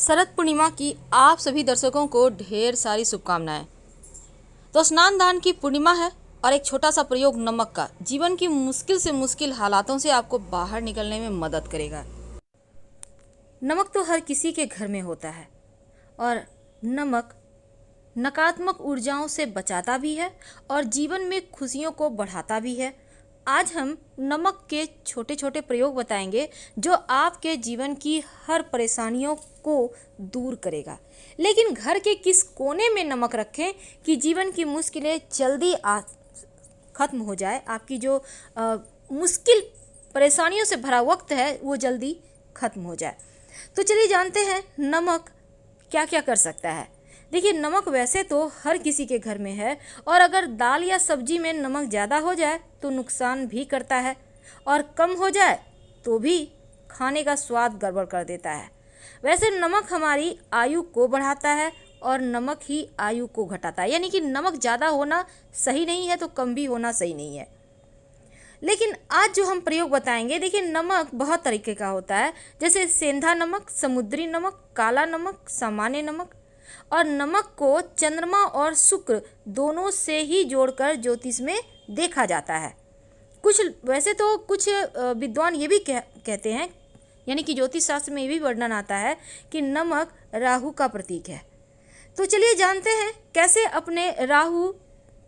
शरद पूर्णिमा की आप सभी दर्शकों को ढेर सारी शुभकामनाएं। तो स्नान दान की पूर्णिमा है और एक छोटा सा प्रयोग नमक का जीवन की मुश्किल से मुश्किल हालातों से आपको बाहर निकलने में मदद करेगा। नमक तो हर किसी के घर में होता है और नमक नकारात्मक ऊर्जाओं से बचाता भी है और जीवन में खुशियों को बढ़ाता भी है। आज हम नमक के छोटे छोटे प्रयोग बताएंगे जो आपके जीवन की हर परेशानियों को दूर करेगा। लेकिन घर के किस कोने में नमक रखें कि जीवन की मुश्किलें जल्दी ख़त्म हो जाए, आपकी जो मुश्किल परेशानियों से भरा वक्त है वो जल्दी ख़त्म हो जाए। तो चलिए जानते हैं नमक क्या क्या कर सकता है। देखिए, नमक वैसे तो हर किसी के घर में है और अगर दाल या सब्जी में नमक ज़्यादा हो जाए तो नुकसान भी करता है और कम हो जाए तो भी खाने का स्वाद गड़बड़ कर देता है। वैसे नमक हमारी आयु को बढ़ाता है और नमक ही आयु को घटाता है, यानी कि नमक ज़्यादा होना सही नहीं है तो कम भी होना सही नहीं है। लेकिन आज जो हम प्रयोग बताएंगे, देखिए नमक बहुत तरीके का होता है, जैसे सेंधा नमक, समुद्री नमक, काला नमक, सामान्य नमक। और नमक को चंद्रमा और शुक्र दोनों से ही जोड़कर ज्योतिष में देखा जाता है। वैसे तो कुछ विद्वान ये भी कहते हैं, यानी कि ज्योतिष शास्त्र में ये भी वर्णन आता है कि नमक राहु का प्रतीक है। तो चलिए जानते हैं कैसे अपने राहु,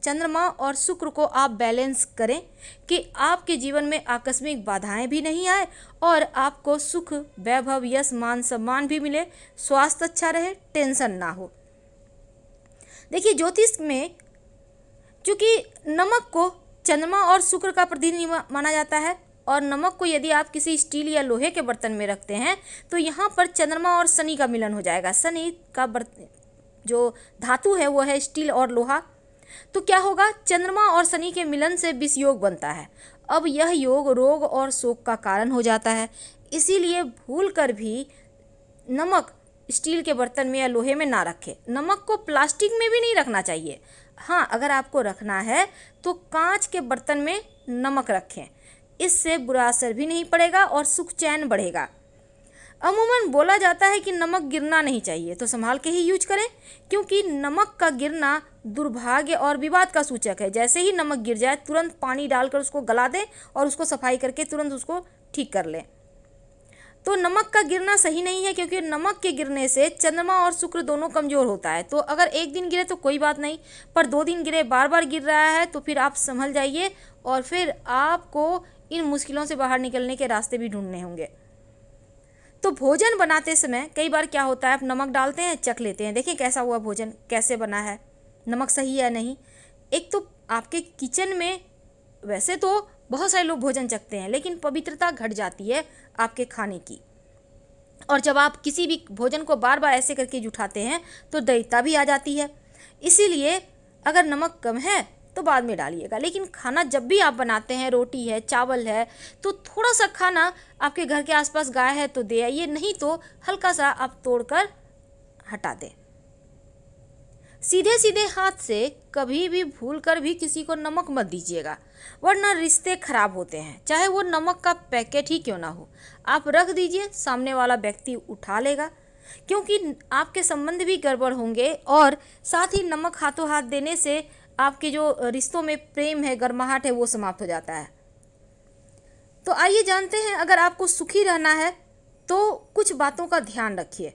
चंद्रमा और शुक्र को आप बैलेंस करें कि आपके जीवन में आकस्मिक बाधाएं भी नहीं आए और आपको सुख, वैभव, यश, मान, सम्मान भी मिले, स्वास्थ्य अच्छा रहे, टेंशन ना हो। देखिए, ज्योतिष में चूंकि नमक को चंद्रमा और शुक्र का प्रतिनिधि माना जाता है और नमक को यदि आप किसी स्टील या लोहे के बर्तन में रखते हैं तो यहाँ पर चंद्रमा और शनि का मिलन हो जाएगा। शनि का जो धातु है वो है स्टील और लोहा। तो क्या होगा, चंद्रमा और शनि के मिलन से विष योग बनता है। अब यह योग रोग और शोक का कारण हो जाता है। इसीलिए भूल कर भी नमक स्टील के बर्तन में या लोहे में ना रखें। नमक को प्लास्टिक में भी नहीं रखना चाहिए। हाँ, अगर आपको रखना है तो कांच के बर्तन में नमक रखें, इससे बुरा असर भी नहीं पड़ेगा और सुख चैन बढ़ेगा। अमूमन बोला जाता है कि नमक गिरना नहीं चाहिए, तो संभाल के ही यूज करें, क्योंकि नमक का गिरना दुर्भाग्य और विवाद का सूचक है। जैसे ही नमक गिर जाए तुरंत पानी डालकर उसको गला दें और उसको सफाई करके तुरंत उसको ठीक कर लें। तो नमक का गिरना सही नहीं है, क्योंकि नमक के गिरने से चंद्रमा और शुक्र दोनों कमज़ोर होता है। तो अगर एक दिन गिरे तो कोई बात नहीं, पर 2 दिन गिरे, बार बार गिर रहा है तो फिर आप संभल जाइए और फिर आपको इन मुश्किलों से बाहर निकलने के रास्ते भी ढूंढने होंगे। तो भोजन बनाते समय कई बार क्या होता है, आप नमक डालते हैं, चख लेते हैं, देखिए कैसा हुआ भोजन, कैसे बना है, नमक सही है नहीं। एक तो आपके किचन में वैसे तो बहुत सारे लोग भोजन चखते हैं, लेकिन पवित्रता घट जाती है आपके खाने की। और जब आप किसी भी भोजन को बार बार ऐसे करके जुठाते हैं तो दैवता भी आ जाती है। इसीलिए अगर नमक कम है तो बाद में डालिएगा, लेकिन खाना जब भी आप बनाते हैं, रोटी है, चावल है, तो थोड़ा सा खाना आपके घर के आसपास गाय है तो दे आइए, नहीं तो हल्का सा आप तोड़कर हटा दें। सीधे सीधे हाथ से कभी भी भूल कर भी किसी को नमक मत दीजिएगा, वरना रिश्ते खराब होते हैं, चाहे वो नमक का पैकेट ही क्यों ना हो। आप रख दीजिए, सामने वाला व्यक्ति उठा लेगा, क्योंकि आपके संबंध भी गड़बड़ होंगे और साथ ही नमक हाथों हाथ देने से आपके जो रिश्तों में प्रेम है, गर्माहट है, वो समाप्त हो जाता है। तो आइए जानते हैं, अगर आपको सुखी रहना है तो कुछ बातों का ध्यान रखिए।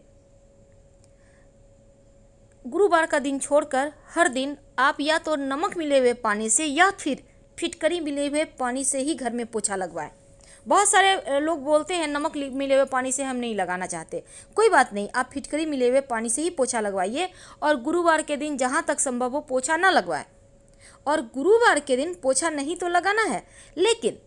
गुरुवार का दिन छोड़कर हर दिन आप या तो नमक मिले हुए पानी से या फिर फिटकरी मिले हुए पानी से ही घर में पोछा लगवाएं। बहुत सारे लोग बोलते हैं नमक मिले हुए पानी से हम नहीं लगाना चाहते, कोई बात नहीं, आप फिटकरी मिले हुए पानी से ही पोछा लगवाइए और गुरुवार के दिन जहाँ तक संभव हो पोछा ना लगवाएं। और गुरुवार के दिन पोछा नहीं तो लगाना है, लेकिन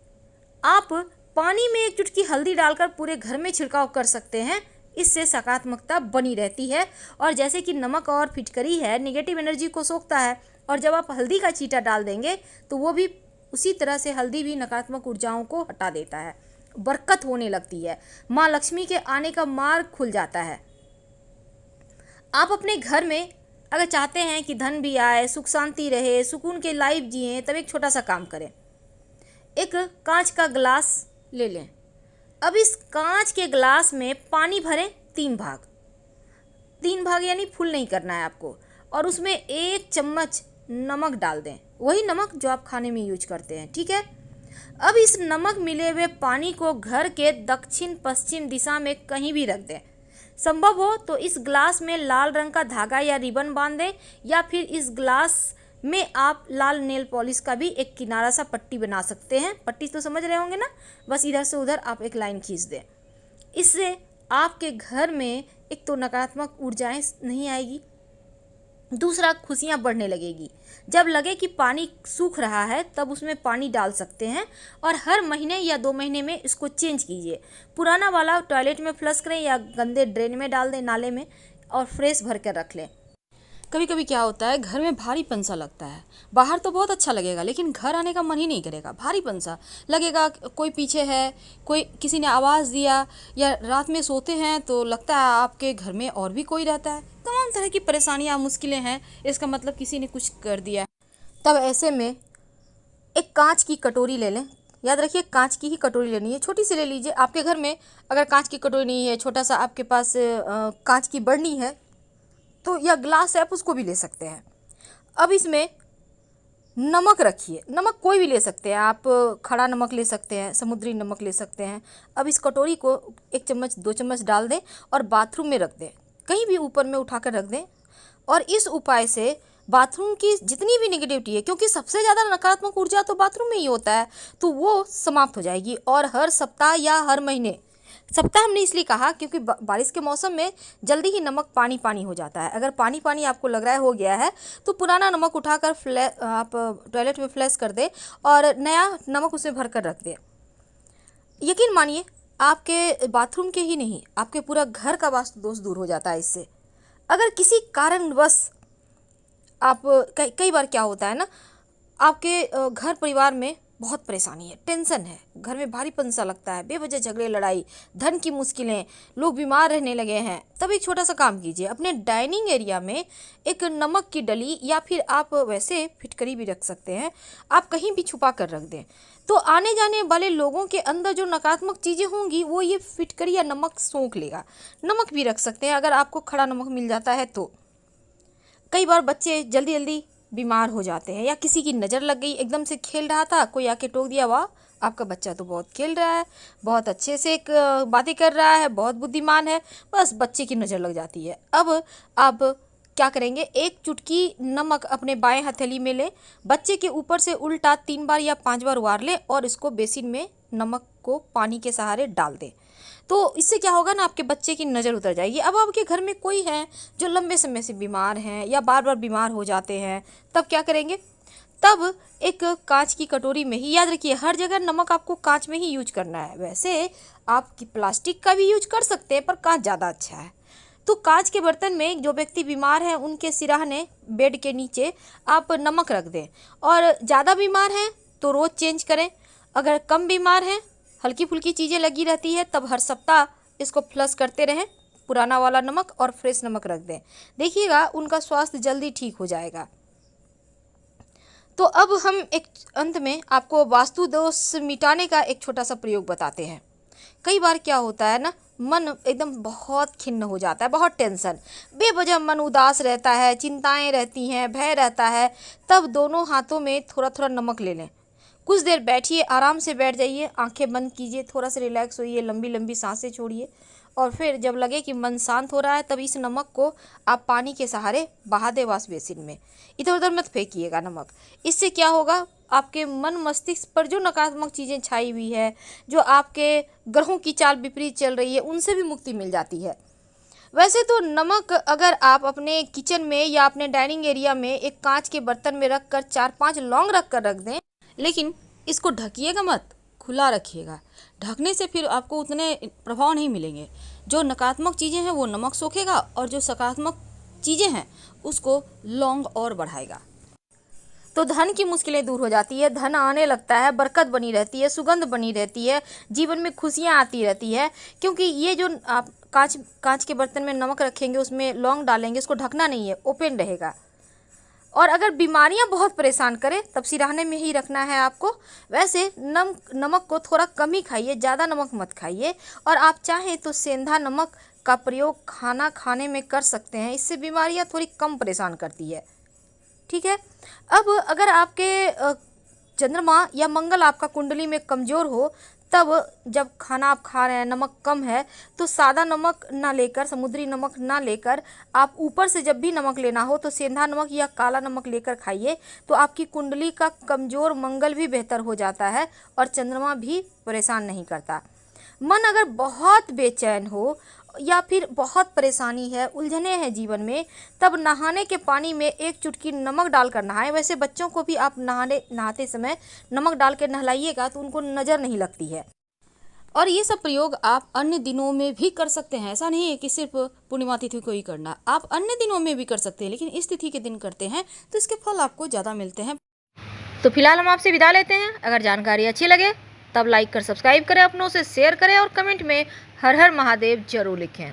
आप पानी में 1 चुटकी हल्दी डालकर पूरे घर में छिड़काव कर सकते हैं, इससे सकारात्मकता बनी रहती है। और जैसे कि नमक और फिटकरी है, नेगेटिव एनर्जी को सोखता है, और जब आप हल्दी का छींटा डाल देंगे तो वो भी उसी तरह से, हल्दी भी नकारात्मक ऊर्जाओं को हटा देता है, बरकत होने लगती है, माँ लक्ष्मी के आने का मार्ग खुल जाता है। आप अपने घर में अगर चाहते हैं कि धन भी आए, सुख शांति रहे, सुकून के लाइफ जिए, तब एक छोटा सा काम करें। एक कांच का गिलास ले लें। अब इस कांच के गिलास में पानी भरें 3 भाग 3 भाग यानी फुल नहीं करना है आपको, और उसमें 1 चम्मच नमक डाल दें, वही नमक जो आप खाने में यूज करते हैं, ठीक है। अब इस नमक मिले हुए पानी को घर के दक्षिण पश्चिम दिशा में कहीं भी रख दें। संभव हो तो इस ग्लास में लाल रंग का धागा या रिबन बांध दें, या फिर इस ग्लास में आप लाल नेल पॉलिश का भी एक किनारा सा पट्टी बना सकते हैं। पट्टी तो समझ रहे होंगे ना, बस इधर से उधर आप एक लाइन खींच दें। इससे आपके घर में एक तो नकारात्मक ऊर्जाएं नहीं आएगी, दूसरा खुशियाँ बढ़ने लगेगी। जब लगे कि पानी सूख रहा है तब उसमें पानी डाल सकते हैं, और हर महीने या 2 महीने में इसको चेंज कीजिए। पुराना वाला टॉयलेट में फ्लश करें या गंदे ड्रेन में डाल दें, नाले में, और फ्रेश भर कर रख लें। कभी कभी क्या होता है, घर में भारीपन सा लगता है। बाहर तो बहुत अच्छा लगेगा, लेकिन घर आने का मन ही नहीं करेगा, भारीपन सा लगेगा। कोई पीछे है, कोई किसी ने आवाज़ दिया, या रात में सोते हैं तो लगता है आपके घर में और भी कोई रहता है। तमाम तरह की परेशानियां, मुश्किलें हैं, इसका मतलब किसी ने कुछ कर दिया। तब ऐसे में एक कांच की कटोरी ले लें। याद रखिए, कांच की ही कटोरी लेनी है, छोटी सी ले लीजिए। आपके घर में अगर कांच की कटोरी नहीं है, छोटा सा आपके पास कांच की बर्नी है तो, या ग्लास है, आप उसको भी ले सकते हैं। अब इसमें नमक रखिए। नमक कोई भी ले सकते हैं आप, खड़ा नमक ले सकते हैं, समुद्री नमक ले सकते हैं। अब इस कटोरी को 1 चम्मच 2 चम्मच डाल दें और बाथरूम में रख दें, कहीं भी ऊपर में उठाकर रख दें। और इस उपाय से बाथरूम की जितनी भी नेगेटिविटी है, क्योंकि सबसे ज़्यादा नकारात्मक ऊर्जा तो बाथरूम में ही होता है, तो वो समाप्त हो जाएगी। और हर सप्ताह या हर महीने, सप्ताह हमने इसलिए कहा क्योंकि बारिश के मौसम में जल्दी ही नमक पानी पानी हो जाता है। अगर पानी पानी आपको लग रहा है हो गया है, तो पुराना नमक उठाकर आप टॉयलेट में फ्लैश कर दें और नया नमक उसमें भर कर रख दें। यकीन मानिए, आपके बाथरूम के ही नहीं, आपके पूरा घर का वास्तु दोष दूर हो जाता है इससे। अगर किसी कारणवश आप कई बार क्या होता है ना, आपके घर परिवार में बहुत परेशानी है, टेंशन है, घर में भारीपन सा लगता है, बेवजह झगड़े लड़ाई, धन की मुश्किलें, लोग बीमार रहने लगे हैं, तब एक छोटा सा काम कीजिए। अपने डाइनिंग एरिया में एक नमक की डली, या फिर आप वैसे फिटकरी भी रख सकते हैं, आप कहीं भी छुपा कर रख दें, तो आने जाने वाले लोगों के अंदर जो नकारात्मक चीज़ें होंगी वो ये फिटकरी या नमक सोख लेगा। नमक भी रख सकते हैं अगर आपको खड़ा नमक मिल जाता है तो। कई बार बच्चे जल्दी जल्दी बीमार हो जाते हैं, या किसी की नज़र लग गई, एकदम से खेल रहा था, कोई आके टोक दिया, वाह आपका बच्चा तो बहुत खेल रहा है, बहुत अच्छे से बातें कर रहा है, बहुत बुद्धिमान है, बस बच्चे की नज़र लग जाती है। अब आप क्या करेंगे, 1 चुटकी नमक अपने बाएं हथेली में लें, बच्चे के ऊपर से उल्टा 3 बार या 5 बार उबार लें, और इसको बेसिन में नमक को पानी के सहारे डाल दें। तो इससे क्या होगा ना, आपके बच्चे की नज़र उतर जाएगी। अब आपके घर में कोई है जो लंबे समय से बीमार हैं या बार बार बीमार हो जाते हैं, तब क्या करेंगे, तब एक कांच की कटोरी में ही, याद रखिए हर जगह नमक आपको कांच में ही यूज करना है। वैसे आप प्लास्टिक का भी यूज कर सकते हैं, पर कांच ज़्यादा अच्छा है। तो कांच के बर्तन में जो व्यक्ति बीमार हैं उनके सिरहाने, बेड के नीचे आप नमक रख दें। और ज़्यादा बीमार हैं तो रोज़ चेंज करें, अगर कम बीमार हैं, हल्की फुल्की चीज़ें लगी रहती है, तब हर सप्ताह इसको फ्लश करते रहें, पुराना वाला नमक और फ्रेश नमक रख दें। देखिएगा उनका स्वास्थ्य जल्दी ठीक हो जाएगा। तो अब हम एक अंत में आपको वास्तु दोष मिटाने का एक छोटा सा प्रयोग बताते हैं। कई बार क्या होता है ना, मन एकदम बहुत खिन्न हो जाता है, बहुत टेंशन, बेवजह मन उदास रहता है, चिंताएं रहती हैं, भय रहता है, तब दोनों हाथों में थोड़ा थोड़ा नमक ले लें। कुछ देर बैठिए, आराम से बैठ जाइए, आंखें बंद कीजिए, थोड़ा सा रिलैक्स होइए, लंबी लंबी सांसें छोड़िए, और फिर जब लगे कि मन शांत हो रहा है, तब इस नमक को आप पानी के सहारे बहा दें वॉश बेसिन में। इधर उधर मत फेंकिएगा नमक। इससे क्या होगा, आपके मन मस्तिष्क पर जो नकारात्मक चीज़ें छाई हुई है, जो आपके ग्रहों की चाल विपरीत चल रही है, उनसे भी मुक्ति मिल जाती है। वैसे तो नमक अगर आप अपने किचन में या अपने डाइनिंग एरिया में एक कांच के बर्तन में रख कर 4-5 लौंग रख कर रख दें, लेकिन इसको ढकिएगा मत, खुला रखिएगा। ढकने से फिर आपको उतने प्रभाव नहीं मिलेंगे। जो नकारात्मक चीज़ें हैं वो नमक सोखेगा, और जो सकारात्मक चीज़ें हैं उसको लौंग और बढ़ाएगा। तो धन की मुश्किलें दूर हो जाती है, धन आने लगता है, बरकत बनी रहती है, सुगंध बनी रहती है, जीवन में खुशियाँ आती रहती है। क्योंकि ये जो आप कांच के बर्तन में नमक रखेंगे, उसमें लौंग डालेंगे, इसको ढकना नहीं है, ओपन रहेगा। और अगर बीमारियां बहुत परेशान करें तब सिरहाने में ही रखना है आपको। वैसे नमक को थोड़ा कम ही खाइए, ज़्यादा नमक मत खाइए। और आप चाहें तो सेंधा नमक का प्रयोग खाना खाने में कर सकते हैं। इससे बीमारियां थोड़ी कम परेशान करती है। ठीक है। अब अगर आपके चंद्रमा या मंगल आपका कुंडली में कमजोर हो, तब जब खाना आप खा रहे हैं नमक कम है, तो सादा नमक ना लेकर, समुद्री नमक ना लेकर, आप ऊपर से जब भी नमक लेना हो तो सेंधा नमक या काला नमक लेकर खाइए। तो आपकी कुंडली का कमजोर मंगल भी बेहतर हो जाता है और चंद्रमा भी परेशान नहीं करता। मन अगर बहुत बेचैन हो या फिर बहुत परेशानी है, उलझने हैं जीवन में, तब नहाने के पानी में एक चुटकी नमक डालकर नहाएं। वैसे बच्चों को भी आप नहाते समय नमक डाल के नहलाइएगा तो उनको नज़र नहीं लगती है। और ये सब प्रयोग आप अन्य दिनों में भी कर सकते हैं। ऐसा नहीं है कि सिर्फ पूर्णिमा तिथि को ही करना, आप अन्य दिनों में भी कर सकते हैं, लेकिन इस तिथि के दिन करते हैं तो इसके फल आपको ज़्यादा मिलते हैं। तो फिलहाल हम आपसे विदा लेते हैं। अगर जानकारी अच्छी लगे तब लाइक कर सब्सक्राइब करें, अपनों से शेयर करें और कमेंट में हर हर महादेव जरूर लिखें।